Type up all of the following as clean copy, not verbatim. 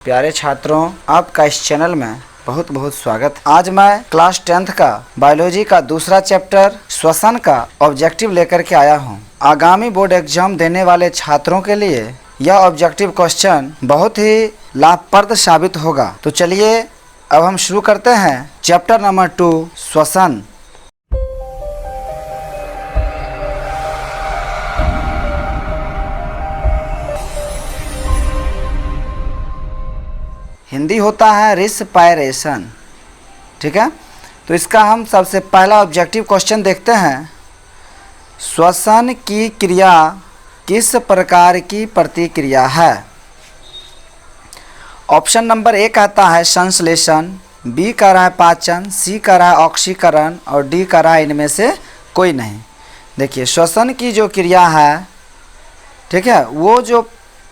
प्यारे छात्रों, आपका इस चैनल में बहुत बहुत स्वागत। आज मैं क्लास 10th का बायोलॉजी का दूसरा चैप्टर श्वसन का ऑब्जेक्टिव लेकर के आया हूं। आगामी बोर्ड एग्जाम देने वाले छात्रों के लिए यह ऑब्जेक्टिव क्वेश्चन बहुत ही लाभप्रद साबित होगा। तो चलिए अब हम शुरू करते हैं चैप्टर नंबर 2 श्वसन। हिंदी होता है रिस्पायरेशन, ठीक है। तो इसका हम सबसे पहला ऑब्जेक्टिव क्वेश्चन देखते हैं। श्वसन की क्रिया किस प्रकार की प्रतिक्रिया है? ऑप्शन नंबर ए कहता है संश्लेषण, बी कह रहा है पाचन, सी कह रहा है ऑक्सीकरण और डी कह रहा है इनमें से कोई नहीं। देखिए, श्वसन की जो क्रिया है, ठीक है, वो जो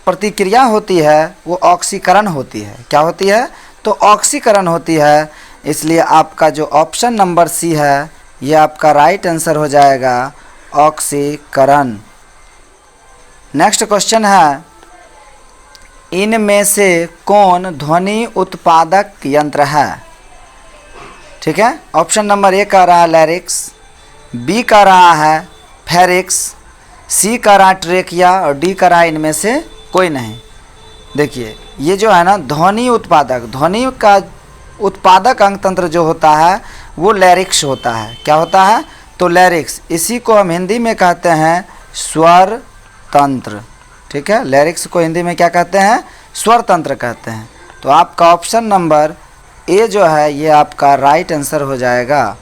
प्रतिक्रिया होती है वो ऑक्सीकरण होती है। क्या होती है? तो ऑक्सीकरण होती है। इसलिए आपका जो ऑप्शन नंबर सी है ये आपका राइट आंसर हो जाएगा, ऑक्सीकरण। नेक्स्ट क्वेश्चन है, इनमें से कौन ध्वनि उत्पादक यंत्र है? ठीक है, ऑप्शन नंबर ए कह रहा है लैरिक्स, बी कह रहा है फेरिक्स, सी कह रहा है ट्रेकिया और डी कह रहा है इनमें से कोई नहीं। देखिए, ये जो है ना ध्वनि उत्पादक, ध्वनि का उत्पादक अंग तंत्र जो होता है वो लैरिक्स होता है। क्या होता है? तो लैरिक्स, इसी को हम हिंदी में कहते हैं स्वर तंत्र। ठीक है, लैरिक्स को हिंदी में क्या कहते हैं? स्वर तंत्र कहते हैं। तो आपका ऑप्शन नंबर ए जो है ये आपका राइट आंसर हो जाएगा।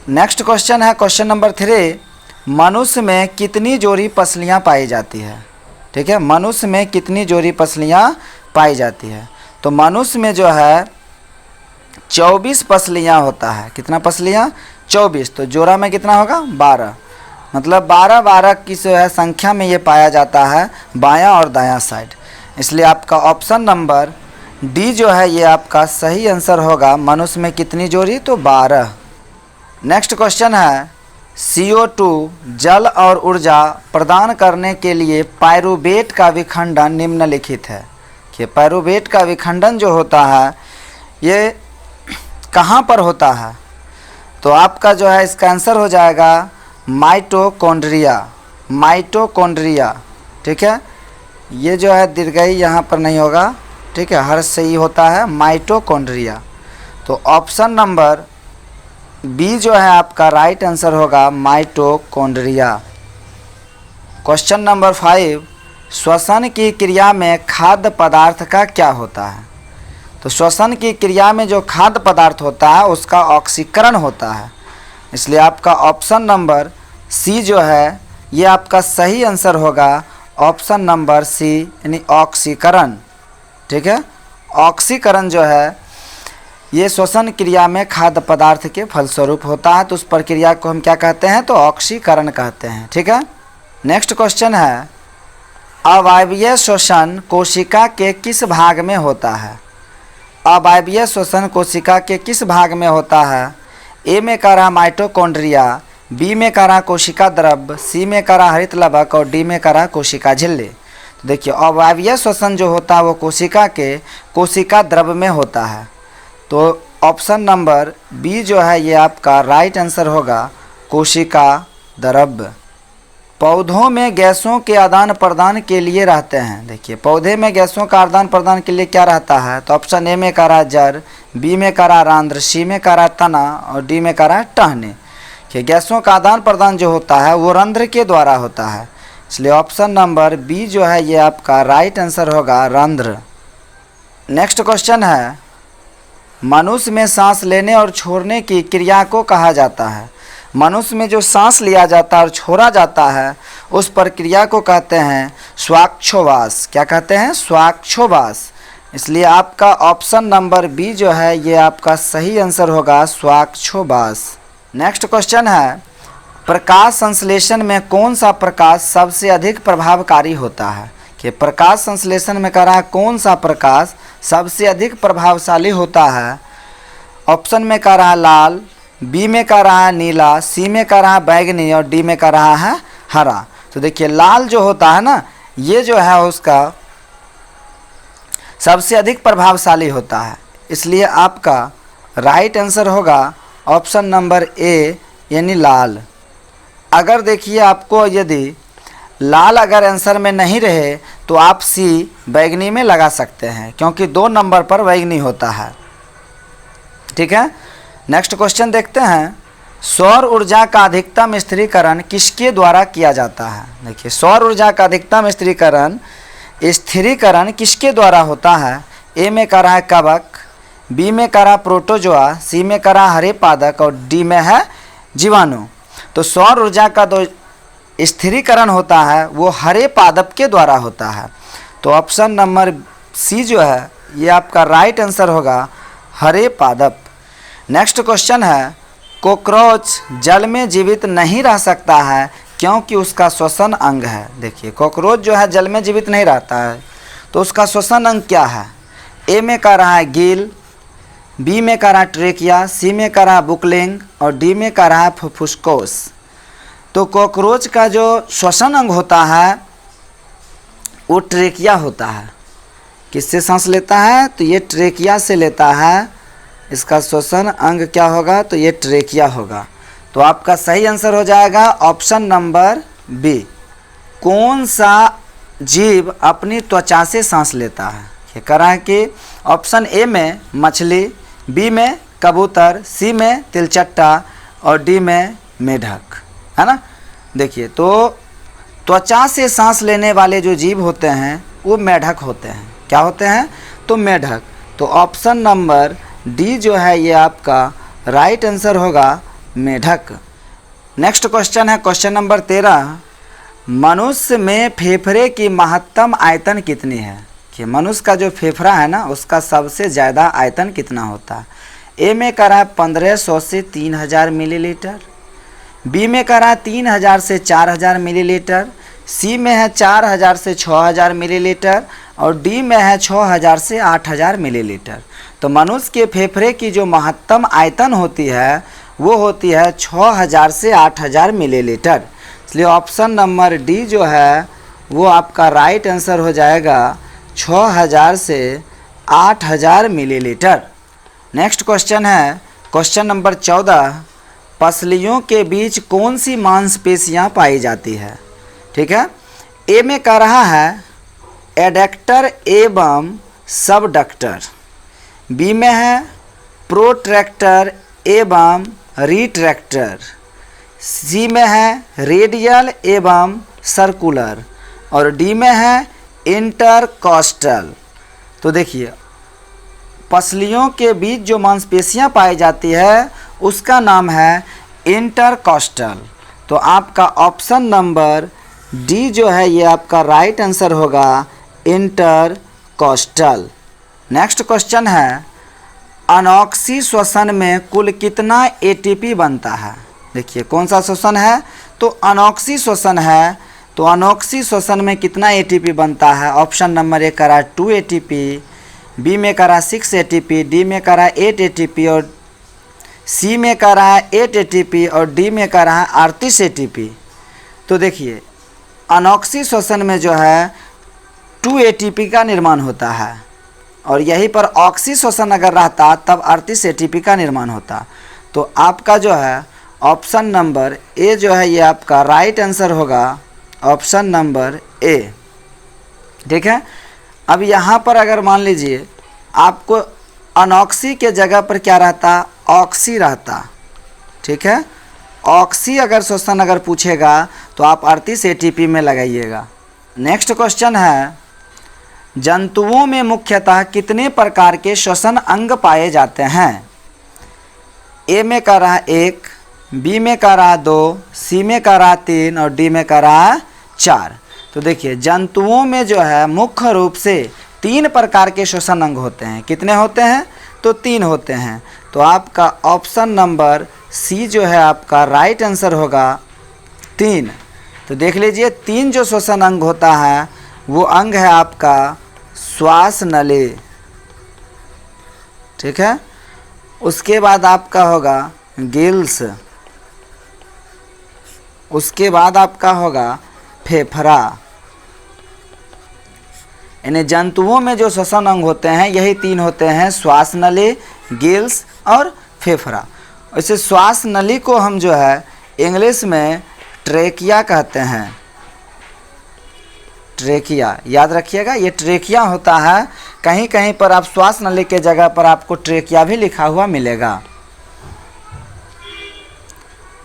नेक्स्ट क्वेश्चन है क्वेश्चन नंबर 3, मनुष्य में कितनी जोड़ी पसलियाँ पाई जाती है? ठीक है, मनुष्य में कितनी जोड़ी पसलियाँ पाई जाती है? तो मनुष्य में जो है 24 पसलियाँ होता है। कितना पसलियाँ? 24। तो जोड़ा में कितना होगा? 12। मतलब 12 की जो है संख्या में ये पाया जाता है बायां और दायां साइड। इसलिए आपका ऑप्शन नंबर डी जो है ये आपका सही आंसर होगा। मनुष्य में कितनी जोड़ी? तो 12। नेक्स्ट क्वेश्चन है, CO2 जल और ऊर्जा प्रदान करने के लिए पायरुवेट का विखंडन निम्नलिखित है। कि पायरुवेट का विखंडन जो होता है ये कहाँ पर होता है? तो आपका जो है इसका आंसर हो जाएगा माइटोकॉन्ड्रिया। माइटोकॉन्ड्रिया, ठीक है, ये जो है दीर्घई यहाँ पर नहीं होगा, ठीक है, हर सही होता है माइटोकॉन्ड्रिया। तो ऑप्शन नंबर बी जो है आपका राइट आंसर होगा माइटोकॉन्ड्रिया। क्वेश्चन नंबर 5, श्वसन की क्रिया में खाद्य पदार्थ का क्या होता है? तो श्वसन की क्रिया में जो खाद्य पदार्थ होता है उसका ऑक्सीकरण होता है। इसलिए आपका ऑप्शन नंबर सी जो है ये आपका सही आंसर होगा, ऑप्शन नंबर सी यानी ऑक्सीकरण। ठीक है, ऑक्सीकरण जो है ये श्वसन क्रिया में खाद्य पदार्थ के फलस्वरूप होता है। तो उस प्रक्रिया को हम क्या कहते हैं? तो ऑक्सीकरण कहते हैं। ठीक है, नेक्स्ट क्वेश्चन है, अवायवीय श्वसन कोशिका के किस भाग में होता है? अवायवीय श्वसन कोशिका के किस भाग में होता है? ए में कह रहा माइटोकॉन्ड्रिया, बी में कह रहा कोशिका द्रव्य, सी में कह रहा हरित लवक और डी में कह रहा कोशिका झिल्ली। तो देखिए, अवायवीय श्वसन जो होता है वो कोशिका के कोशिका द्रव्य में होता है। तो ऑप्शन नंबर बी जो है ये आपका राइट आंसर होगा, कोशिका द्रव्य। पौधों में गैसों के आदान प्रदान के लिए रहते हैं। देखिए, पौधे में गैसों का आदान प्रदान के लिए क्या रहता है? तो ऑप्शन ए में कह रहा जड़, बी में कह रहा रंध्र, सी में कह रहा तना और डी में कह रहा टहनी। कि गैसों का आदान प्रदान जो होता है वो रंध्र के द्वारा होता है। इसलिए ऑप्शन नंबर बी जो है ये आपका राइट आंसर होगा, रंध्र। नेक्स्ट क्वेश्चन है, मनुष्य में सांस लेने और छोड़ने की क्रिया को कहा जाता है? मनुष्य में जो सांस लिया जाता है और छोड़ा जाता है उस प्रक्रिया को कहते हैं श्वासोच्छ्वास। क्या कहते हैं? श्वासोच्छ्वास। इसलिए आपका ऑप्शन नंबर बी जो है ये आपका सही आंसर होगा, श्वासोच्छ्वास। नेक्स्ट क्वेश्चन है, प्रकाश संश्लेषण में कौन सा प्रकाश सबसे अधिक प्रभावकारी होता है? कि प्रकाश संश्लेषण में कह रहा है कौन सा प्रकाश सबसे अधिक प्रभावशाली होता है? ऑप्शन में कह रहा है लाल, बी में कह रहा है नीला, सी में कह रहा है बैंगनी और डी में कह रहा है हरा। तो देखिए, लाल जो होता है ना ये जो है उसका सबसे अधिक प्रभावशाली होता है। इसलिए आपका राइट आंसर होगा ऑप्शन नंबर ए यानी लाल। अगर देखिए आपको यदि लाल अगर आंसर में नहीं रहे तो आप सी बैगनी में लगा सकते हैं, क्योंकि 2 नंबर पर बैगनी होता है। ठीक है, नेक्स्ट क्वेश्चन देखते हैं। सौर ऊर्जा का अधिकतम स्थिरीकरण किसके द्वारा किया जाता है? देखिए, सौर ऊर्जा का अधिकतम स्थिरीकरण किसके द्वारा होता है? ए में कर रहा है कवक, बी में कर रहा प्रोटोजोआ, सी में कर रहा हरे पादप और डी में है जीवाणु। तो सौर ऊर्जा का जो स्थिरीकरण होता है वो हरे पादप के द्वारा होता है। तो ऑप्शन नंबर सी जो है ये आपका राइट आंसर होगा, हरे पादप। नेक्स्ट क्वेश्चन है, कॉकरोच जल में जीवित नहीं रह सकता है क्योंकि उसका श्वसन अंग है। देखिए, कॉकरोच जो है जल में जीवित नहीं रहता है, तो उसका श्वसन अंग क्या है? ए में कर रहा है गिल, बी में कर रहा है ट्रेकिया, सी में कर रहा है बुकलिंग और डी में कर रहा है फुफ्फुसकोश। तो कॉकरोच का जो श्वसन अंग होता है वो ट्रेकिया होता है। किससे सांस लेता है? तो ये ट्रेकिया से लेता है। इसका श्वसन अंग क्या होगा? तो ये ट्रेकिया होगा। तो आपका सही आंसर हो जाएगा ऑप्शन नंबर बी। कौन सा जीव अपनी त्वचा से सांस लेता है? ये कह रहा है कि ऑप्शन ए में मछली, बी में कबूतर, सी में तिलचट्टा और डी में मेढक, है ना। देखिए, तो त्वचा से सांस लेने वाले जो जीव होते हैं वो मेढक होते हैं। क्या होते हैं? तो मेढक। तो ऑप्शन नंबर डी जो है ये आपका राइट आंसर होगा, मेढक। नेक्स्ट क्वेश्चन है क्वेश्चन नंबर 13। मनुष्य में फेफड़े की महत्तम आयतन कितनी है? कि मनुष्य का जो फेफड़ा है ना उसका सबसे ज़्यादा आयतन कितना होता है? ए में कह रहा है 1500 से 3000 मिलीलीटर, बी में कह रहा है 3000 से 4000 मिलीलीटर, सी में है 4000 से 6000 मिलीलीटर और डी में है 6000 से 8000 मिलीलीटर। तो मनुष्य के फेफड़े की जो महत्तम आयतन होती है वो होती है 6000 से 8000 मिलीलीटर। इसलिए ऑप्शन नंबर डी जो है वो आपका राइट आंसर हो जाएगा 6000 से 8000 मिलीलीटर। नेक्स्ट क्वेश्चन है क्वेश्चन नंबर 14। पसलियों के बीच कौन सी मांसपेशियां पाई जाती है? ठीक है, ए में कह रहा है एडक्टर एवं सबडक्टर, बी में है प्रोट्रैक्टर एवं रिट्रैक्टर, सी में है रेडियल एवं सर्कुलर और डी में है इंटरकॉस्टल। तो देखिए, पसलियों के बीच जो मांसपेशियां पाई जाती है उसका नाम है इंटरकॉस्टल। तो आपका ऑप्शन नंबर डी जो है ये आपका राइट आंसर होगा, इंटरकॉस्टल। नेक्स्ट क्वेश्चन है, अनॉक्सी श्वसन में कुल कितना एटीपी बनता है? देखिए, कौन सा श्वसन है? तो अनॉक्सी श्वसन है। तो अनॉक्सी श्वसन में कितना एटीपी बनता है? ऑप्शन नंबर ए करा 2 एटीपी, बी में करा 6 एटीपी, डी में करा 8 एटीपी और सी में करा 8 एटीपी और डी में करा 38 एटीपी। तो देखिए, अनॉक्सी श्वसन में जो है 2 एटीपी का निर्माण होता है और यहीं पर ऑक्सी श्वसन अगर रहता तब 38 एटीपी का निर्माण होता। तो आपका जो है ऑप्शन नंबर ए जो है ये आपका राइट आंसर होगा, ऑप्शन नंबर ए। ठीक है, अब यहाँ पर अगर मान लीजिए आपको अनॉक्सी के जगह पर क्या रहता? ऑक्सी रहता। ठीक है, ऑक्सी अगर श्वसन अगर पूछेगा तो आप 38 एटीपी में लगाइएगा। नेक्स्ट क्वेश्चन है, जंतुओं में मुख्यतः कितने प्रकार के श्वसन अंग पाए जाते हैं? ए में कह रहा 1, बी में कह रहा 2, सी में कह रहा 3 और डी में कह रहा 4। तो देखिए, जंतुओं में जो है मुख्य रूप से 3 प्रकार के श्वसन अंग होते हैं। कितने होते हैं? तो 3 होते हैं। तो आपका ऑप्शन नंबर सी जो है आपका राइट आंसर होगा, 3। तो देख लीजिए, 3 जो श्वसन अंग होता है वो अंग है आपका श्वास नली। ठीक है, उसके बाद आपका होगा गिल्स, उसके बाद आपका होगा फेफड़ा, यानी जंतुओं में जो श्वसन अंग होते हैं यही 3 होते हैं, श्वास नली, गिल्स और फेफड़ा। वैसे श्वास नली को हम जो है इंग्लिश में ट्रेकिया कहते हैं, ट्रेकिया, याद रखिएगा ये ट्रेकिया होता है। कहीं कहीं पर आप श्वास नली के जगह पर आपको ट्रेकिया भी लिखा हुआ मिलेगा।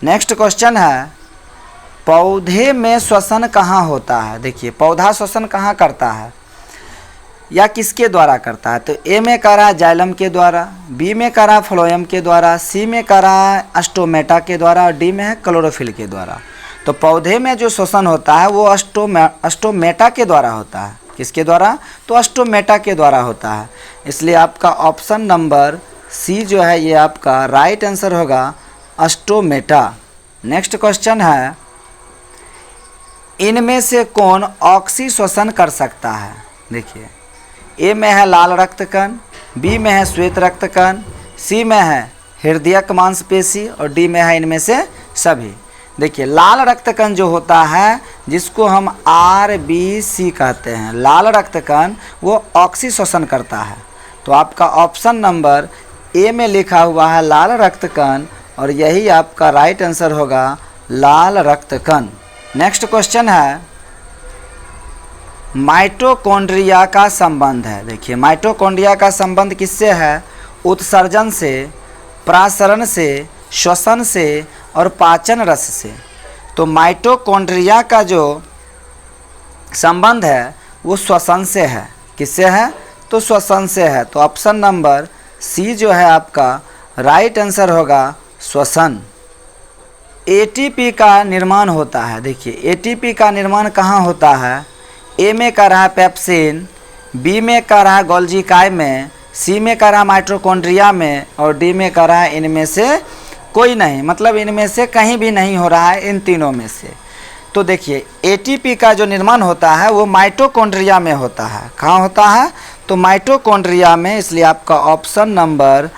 नेक्स्ट क्वेश्चन है, पौधे में श्वसन कहाँ होता है। देखिए पौधा श्वसन कहाँ करता है या किसके द्वारा करता है, तो ए में कर रहा है जाइलम के द्वारा, बी में कर रहा है फ्लोएम के द्वारा, सी में कर रहा है अस्टोमेटा के द्वारा और डी में है क्लोरोफिल के द्वारा। तो पौधे में जो श्वसन होता है वो अस्टोमेटा के द्वारा होता है। किसके द्वारा, तो अस्टोमेटा के द्वारा होता है। इसलिए आपका ऑप्शन नंबर सी जो है ये आपका राइट आंसर होगा, अस्टोमेटा। नेक्स्ट क्वेश्चन है, इनमें से कौन ऑक्सी श्वसन कर सकता है। देखिए ए में है लाल रक्त कण, बी में है श्वेत रक्त कण, सी में है हृदयक मांसपेशी और डी में है इनमें से सभी। देखिए लाल रक्त कण जो होता है जिसको हम RBC कहते हैं, लाल रक्त कण वो ऑक्सी श्वसन करता है। तो आपका ऑप्शन नंबर ए में लिखा हुआ है लाल रक्त कण और यही आपका राइट आंसर होगा, लाल रक्त कण। नेक्स्ट क्वेश्चन है, माइटोकॉन्ड्रिया का संबंध है। देखिए माइटोकॉन्ड्रिया का संबंध किससे है, उत्सर्जन से, प्रासरण से, श्वसन से और पाचन रस से। तो माइटोकॉन्ड्रिया का जो संबंध है वो श्वसन से है। किससे है, तो श्वसन से है। तो ऑप्शन नंबर सी जो है आपका राइट आंसर होगा, श्वसन। ATP का निर्माण होता है। देखिए ATP का निर्माण कहाँ होता है, ए में कर रहा है पेप्सिन, बी में कर रहा है गोल्जी काई में, सी में कर रहा है माइटोकॉन्ड्रिया में और डी में कर रहा है इनमें से कोई नहीं, मतलब इनमें से कहीं भी नहीं हो रहा है, इन तीनों में से। तो देखिए ATP का जो निर्माण होता है वो माइटोकॉन्ड्रिया में होता है। कहाँ होता है, तो माइटोकॉन्ड्रिया में। इसलिए आपका ऑप्शन नंबर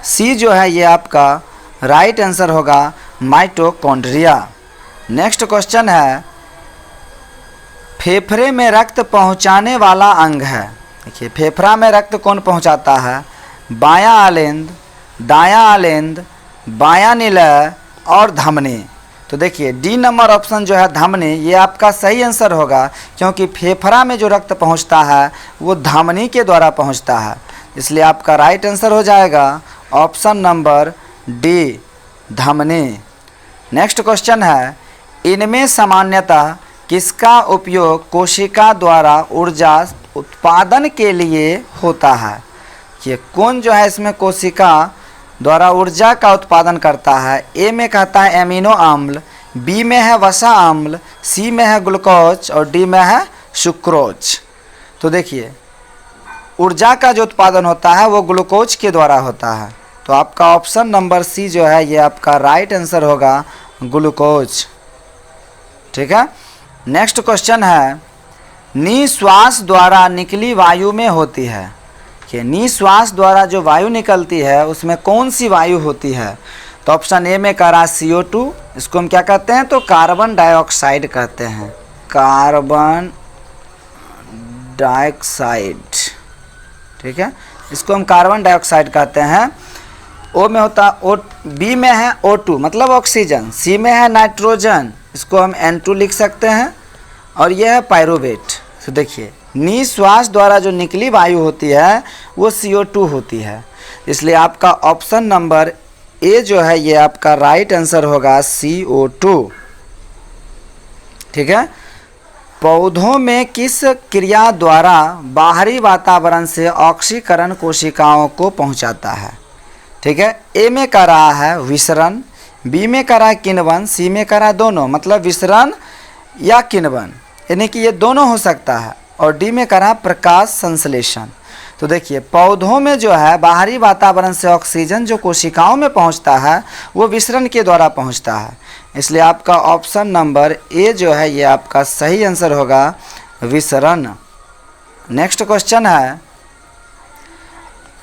सी जो है ये आपका राइट आंसर होगा, माइटोकॉन्ड्रिया। नेक्स्ट क्वेश्चन है, फेफड़े में रक्त पहुंचाने वाला अंग है। देखिए फेफड़ा में रक्त कौन पहुंचाता है, बायां आलेंद, दायां आलेंद, बायां निलय और धमनी। तो देखिए डी नंबर ऑप्शन जो है धमनी, ये आपका सही आंसर होगा क्योंकि फेफड़ा में जो रक्त पहुंचता है वो धमनी के द्वारा पहुंचता है। इसलिए आपका राइट आंसर हो जाएगा ऑप्शन नंबर डी, धमनी। नेक्स्ट क्वेश्चन है, इनमें सामान्यतः किसका उपयोग कोशिका द्वारा ऊर्जा उत्पादन के लिए होता है। ये कौन जो है इसमें कोशिका द्वारा ऊर्जा का उत्पादन करता है। ए में कहता है एमिनो अम्ल, बी में है वसा अम्ल, सी में है ग्लूकोज और डी में है सुक्रोज। तो देखिए ऊर्जा का जो उत्पादन होता है वो ग्लूकोज के द्वारा होता है। तो आपका ऑप्शन नंबर सी जो है ये आपका राइट आंसर होगा, ग्लूकोज। ठीक है। नेक्स्ट क्वेश्चन है, निश्वास द्वारा निकली वायु में होती है कि निश्वास द्वारा जो वायु निकलती है उसमें कौन सी वायु होती है। तो ऑप्शन ए में कह रहा CO2, इसको हम क्या कहते हैं, तो कार्बन डाइऑक्साइड कहते हैं, कार्बन डाइऑक्साइड। ठीक है, इसको हम कार्बन डाइऑक्साइड कहते हैं। ओ में होता ओ, बी में है O2 मतलब ऑक्सीजन, सी में है नाइट्रोजन, इसको हम N2 लिख सकते हैं और यह है पायरुवेट। तो देखिए निश्वास द्वारा जो निकली वायु होती है वो CO2 होती है। इसलिए आपका ऑप्शन नंबर ए जो है ये आपका राइट आंसर होगा, CO2। ठीक है। पौधों में किस क्रिया द्वारा बाहरी वातावरण से ऑक्सीकरण कोशिकाओं को पहुंचाता है। ठीक है, ए में कर रहा है विसरण, बी में कर रहा है किण्वन, सी में कर रहा है दोनों, मतलब विसरण या किण्वन, यानी कि ये दोनों हो सकता है, और डी में कर रहा है प्रकाश संश्लेषण। तो देखिए पौधों में जो है बाहरी वातावरण से ऑक्सीजन जो कोशिकाओं में पहुंचता है वो विसरण के द्वारा पहुंचता है। इसलिए आपका ऑप्शन नंबर ए जो है ये आपका सही आंसर होगा, विसरण। नेक्स्ट क्वेश्चन है,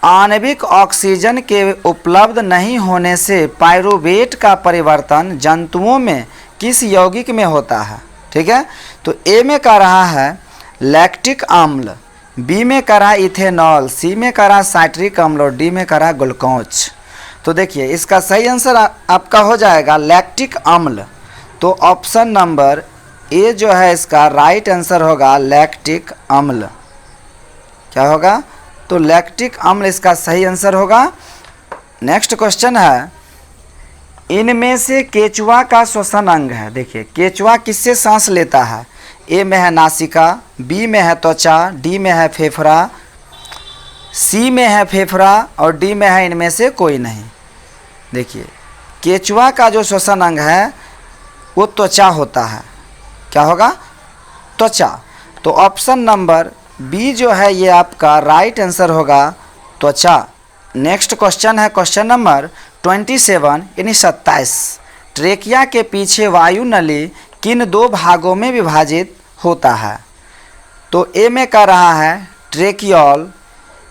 आणविक ऑक्सीजन के उपलब्ध नहीं होने से पायरुवेट का परिवर्तन जंतुओं में किस यौगिक में होता है। ठीक है, तो ए में कह रहा है लैक्टिक अम्ल, बी में करा इथेनॉल, सी में करा साइट्रिक अम्ल और डी में करा ग्लूकोज। तो देखिए इसका सही आंसर आपका हो जाएगा लैक्टिक अम्ल। तो ऑप्शन नंबर ए जो है इसका राइट आंसर होगा लैक्टिक अम्ल। क्या होगा? तो लैक्टिक अम्ल इसका सही आंसर होगा। नेक्स्ट क्वेश्चन है, इनमें से केचुआ का श्वसन अंग है। देखिए केचुआ किससे सांस लेता है? ए में है नासिका, बी में है त्वचा, डी में है फेफड़ा, सी में है फेफड़ा और डी में है इनमें से कोई नहीं। देखिए केचुआ का जो श्वसन अंग है वो त्वचा होता है। क्या होगा? त्वचा। तो ऑप्शन नंबर बी जो है ये आपका राइट आंसर होगा त्वचा। नेक्स्ट क्वेश्चन है क्वेश्चन नंबर 27 यानी 27। ट्रेकिया के पीछे वायु नली किन दो भागों में विभाजित होता है? तो ए में कह रहा है ट्रेकियोल,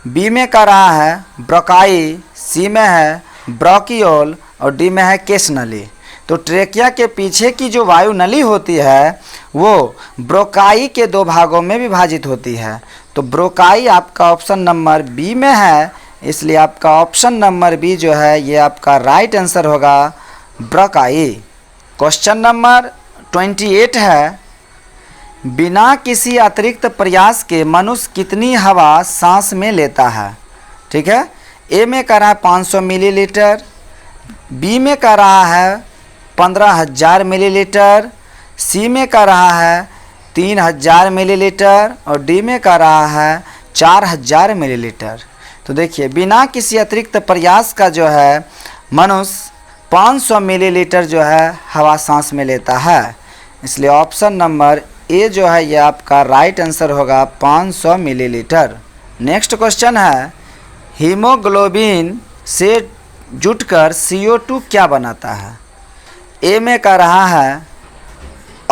बी में कह रहा है ब्रोकाई, सी में है ब्रोकियोल और डी में है केश नली। तो ट्रेकिया के पीछे की जो वायु नली होती है वो ब्रोकाई के दो भागों में विभाजित होती है। तो ब्रोकाई आपका ऑप्शन नंबर बी में है, इसलिए आपका ऑप्शन नंबर बी जो है ये आपका राइट आंसर होगा ब्रोकाई। क्वेश्चन नंबर 28 है, बिना किसी अतिरिक्त प्रयास के मनुष्य कितनी हवा सांस में लेता है? ठीक है, ए में कह रहा है 500 मिलीलीटर, बी में कह रहा है 15,000 मिलीलीटर, सी में कह रहा है 3,000 मिलीलीटर और डी में कह रहा है 4,000 मिलीलीटर। तो देखिए बिना किसी अतिरिक्त प्रयास का जो है मनुष्य 500 मिलीलीटर जो है हवा सांस में लेता है, इसलिए ऑप्शन नंबर ए जो है ये आपका राइट आंसर होगा 500 मिलीलीटर। नेक्स्ट क्वेश्चन है, हीमोग्लोबिन से जुटकर CO2 क्या बनाता है? ए में कह रहा है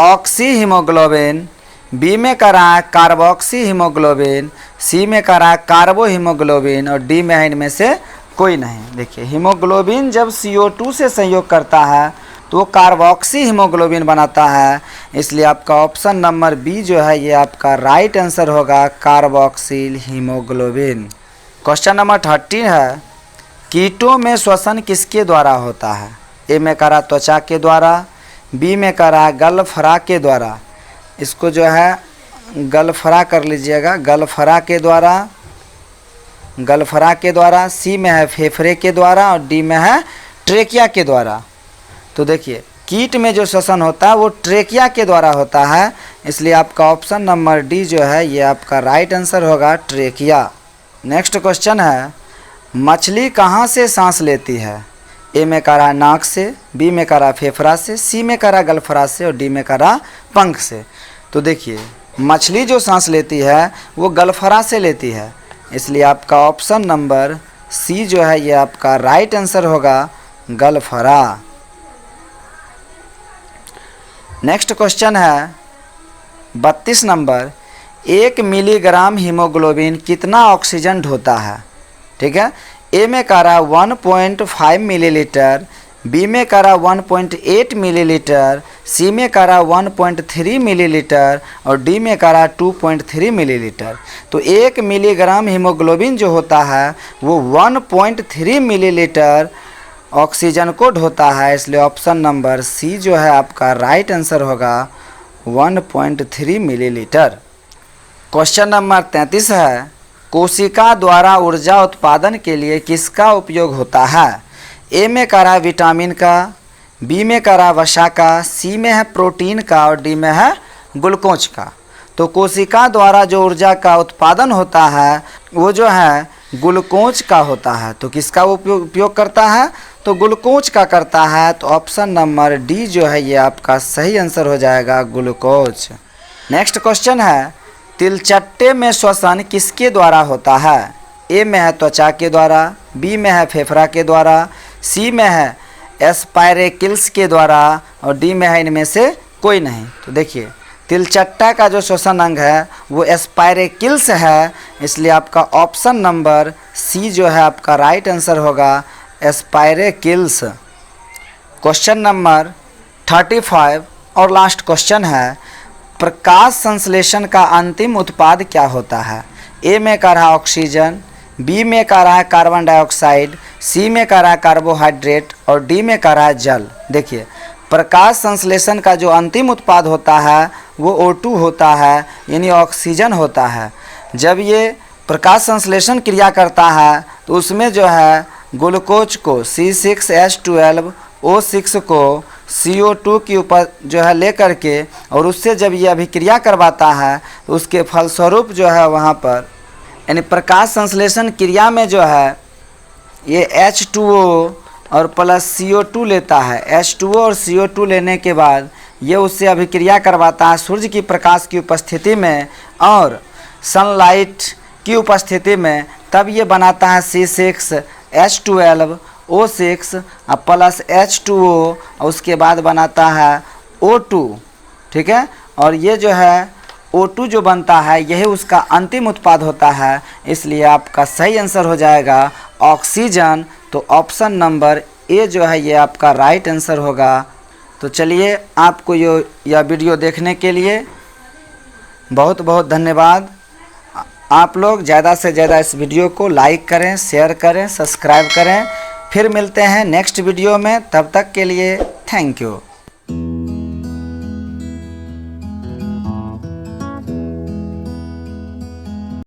ऑक्सी हीमोग्लोबिन, बी में कह रहा है कार्बोक्सी हीमोग्लोबिन, सी में कह रहा है कार्बो हीमोग्लोबिन और डी में है इनमें से कोई नहीं। देखिए हीमोग्लोबिन जब CO2 से संयोग करता है तो वो कार्बोक्सी हीमोग्लोबिन बनाता है, इसलिए आपका ऑप्शन नंबर बी जो है ये आपका राइट आंसर होगा कार्बोक्सिल हीमोग्लोबिन। क्वेश्चन नंबर 13 है, कीटों में श्वसन किसके द्वारा होता है? ए में कह रहा त्वचा के द्वारा, बी में कह रहा गलफरा के द्वारा, इसको जो है गलफरा कर लीजिएगा, गलफरा के द्वारा, सी में है फेफड़े के द्वारा और डी में है ट्रेकिया के द्वारा। तो देखिए कीट में जो श्वसन होता है वो ट्रेकिया के द्वारा होता है, इसलिए आपका ऑप्शन नंबर डी जो है ये आपका राइट आंसर होगा ट्रेकिया। नेक्स्ट क्वेश्चन है, मछली कहाँ से सांस लेती है? ए में कह रहा नाक से, बी में कह रहा फेफड़ा से, सी में कह रहा गलफरा से और डी में कह रहा पंख से। तो देखिए मछली जो सांस लेती है वो गलफरा से लेती है, इसलिए आपका ऑप्शन नंबर सी जो है ये आपका राइट आंसर होगा गलफरा। नेक्स्ट क्वेश्चन है 32 नंबर, 1 मिलीग्राम हीमोग्लोबिन कितना ऑक्सीजन ढोता है? ठीक है, ए में कह रहा 1.5 मिलीलीटर, बी में कह रहा 1.8 मिलीलीटर, सी में कह रहा 1.3 मिलीलीटर और डी में कह रहा 2.3 मिलीलीटर। तो 1 मिलीग्राम हीमोग्लोबिन जो होता है वो 1.3 मिलीलीटर ऑक्सीजन को ढोता है, इसलिए ऑप्शन नंबर सी जो है आपका राइट आंसर होगा 1.3 मिलीलीटर। क्वेश्चन नंबर 33 है, कोशिका द्वारा ऊर्जा उत्पादन के लिए किसका उपयोग होता है? ए में कह रहा विटामिन का, बी में कह रहा वसा का, सी में है प्रोटीन का और डी में है ग्लूकोज का। तो कोशिका द्वारा जो ऊर्जा का उत्पादन होता है वो जो है ग्लूकोज का होता है। तो किसका उपयोग करता है? तो ग्लूकोज का करता है। तो ऑप्शन नंबर डी जो है ये आपका सही आंसर हो जाएगा ग्लूकोज। नेक्स्ट क्वेश्चन है, तिलचट्टे में श्वसन किसके द्वारा होता है? ए में है त्वचा के द्वारा, बी में है फेफड़ा के द्वारा, सी में है एस्पायरेकिल्स के द्वारा और डी में है इनमें से कोई नहीं। तो देखिए तिलचट्टा का जो श्वसन अंग है वो एस्पायरेकिल्स है, इसलिए आपका ऑप्शन नंबर सी जो है आपका राइट आंसर होगा एस्पायरेकिल्स। क्वेश्चन नंबर 35 और लास्ट क्वेश्चन है, प्रकाश संश्लेषण का अंतिम उत्पाद क्या होता है? ए में कह रहा है ऑक्सीजन, बी में कह रहा है कार्बन डाइऑक्साइड, सी में कह रहा है कार्बोहाइड्रेट और डी में कह रहा है जल। देखिए प्रकाश संश्लेषण का जो अंतिम उत्पाद होता है वो O2 होता है, यानी ऑक्सीजन होता है। जब ये प्रकाश संश्लेषण क्रिया करता है तो उसमें जो है ग्लूकोज को C6H12O6 को CO2 के ऊपर जो है ले करके और उससे जब ये अभिक्रिया करवाता है तो उसके फलस्वरूप जो है वहाँ पर यानी प्रकाश संश्लेषण क्रिया में जो है ये H2O और प्लस CO2 लेता है। H2O और CO2 लेने के बाद ये उससे अभिक्रिया करवाता है सूर्य की प्रकाश की उपस्थिति में और सनलाइट की उपस्थिति में, तब ये बनाता है C6H12O6 और प्लस H2O और उसके बाद बनाता है O2। ठीक है, और ये जो है O2 जो बनता है यही उसका अंतिम उत्पाद होता है, इसलिए आपका सही आंसर हो जाएगा ऑक्सीजन। तो ऑप्शन नंबर ए जो है ये आपका राइट आंसर होगा। तो चलिए आपको यह वीडियो देखने के लिए बहुत बहुत धन्यवाद। आप लोग ज़्यादा से ज़्यादा इस वीडियो को लाइक करें, शेयर करें, सब्सक्राइब करें। फिर मिलते हैं नेक्स्ट वीडियो में, तब तक के लिए थैंक यू।